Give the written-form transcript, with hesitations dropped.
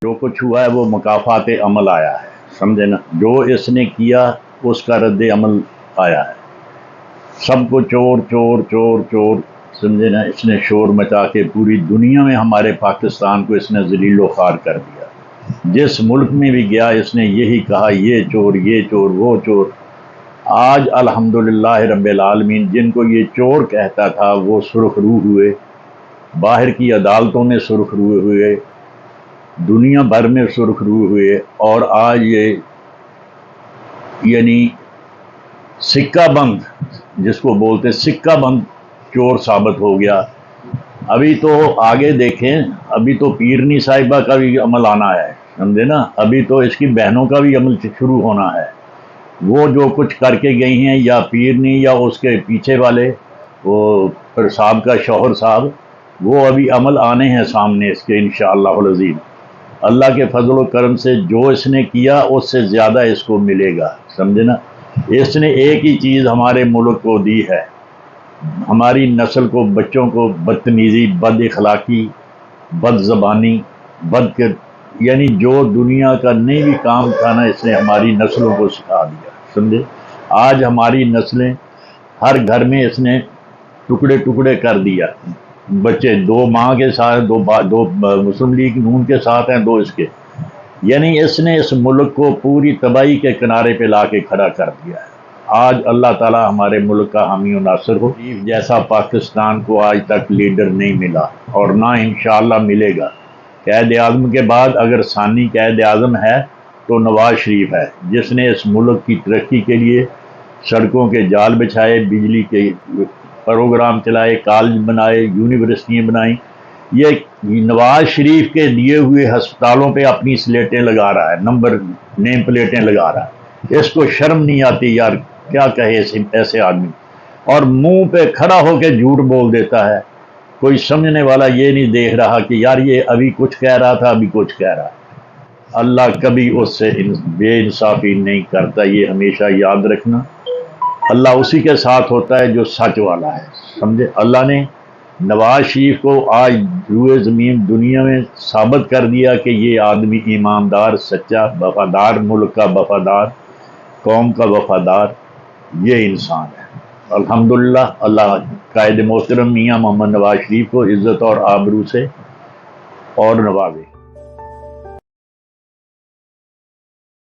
جو کچھ ہوا ہے وہ مکافات عمل آیا ہے، سمجھے نا، جو اس نے کیا اس کا رد عمل آیا ہے۔ سب کو چور چور چور چور، سمجھے نا، اس نے شور مچا کے پوری دنیا میں ہمارے پاکستان کو اس نے ذلیل و خوار کر دیا۔ جس ملک میں بھی گیا اس نے یہی کہا، یہ چور یہ چور وہ چور۔ آج الحمدللہ رب العالمین جن کو یہ چور کہتا تھا وہ سرخ روح ہوئے، باہر کی عدالتوں میں سرخ روح ہوئے، دنیا بھر میں سرخ روح ہوئے، اور آج یہ یعنی سکہ بند، جس کو بولتے سکہ بند چور ثابت ہو گیا۔ ابھی تو آگے دیکھیں، ابھی تو پیرنی صاحبہ کا بھی عمل آنا ہے، سمجھے نا، ابھی تو اس کی بہنوں کا بھی عمل شروع ہونا ہے۔ وہ جو کچھ کر کے گئی ہیں، یا پیرنی یا اس کے پیچھے والے وہ پھر صاحب کا شوہر صاحب، وہ ابھی عمل آنے ہیں سامنے اس کے انشاءاللہ العظیم۔ اللہ کے فضل و کرم سے جو اس نے کیا اس سے زیادہ اس کو ملے گا، سمجھے نا۔ اس نے ایک ہی چیز ہمارے ملک کو دی ہے، ہماری نسل کو، بچوں کو بدتمیزی، بد اخلاقی، بد زبانی، یعنی جو دنیا کا نہیں بھی کام تھا نا، اس نے ہماری نسلوں کو سکھا دیا، سمجھے۔ آج ہماری نسلیں ہر گھر میں اس نے ٹکڑے ٹکڑے کر دیا، بچے دو ماں کے ساتھ، دو مسلم لیگ نون کے ساتھ ہیں، دو اس کے، یعنی اس نے اس ملک کو پوری تباہی کے کنارے پہ لا کے کھڑا کر دیا ہے۔ آج اللہ تعالی ہمارے ملک کا حامی و ناصر ہو۔ جیسا پاکستان کو آج تک لیڈر نہیں ملا اور نہ انشاءاللہ ملے گا۔ قائد اعظم کے بعد اگر ثانی قائد اعظم ہے تو نواز شریف ہے، جس نے اس ملک کی ترقی کے لیے سڑکوں کے جال بچھائے، بجلی کے پروگرام چلائے، کالج بنائے، یونیورسٹیاں بنائیں۔ یہ نواز شریف کے دیے ہوئے ہسپتالوں پہ اپنی سلیٹیں لگا رہا ہے، نیم پلیٹیں لگا رہا ہے۔ اس کو شرم نہیں آتی یار، کیا کہے ایسے آدمی، اور منہ پہ کھڑا ہو کے جھوٹ بول دیتا ہے۔ کوئی سمجھنے والا یہ نہیں دیکھ رہا کہ یار یہ ابھی کچھ کہہ رہا تھا، ابھی کچھ کہہ رہا ہے۔ اللہ کبھی اس سے بے انصافی نہیں کرتا، یہ ہمیشہ یاد رکھنا۔ اللہ اسی کے ساتھ ہوتا ہے جو سچ والا ہے، سمجھے۔ اللہ نے نواز شریف کو آج روئے زمین دنیا میں ثابت کر دیا کہ یہ آدمی ایماندار، سچا، وفادار، ملک کا وفادار، قوم کا وفادار، یہ انسان ہے۔ الحمدللہ اللہ قائد محترم میاں محمد نواز شریف کو عزت اور آبرو سے اور نوازے۔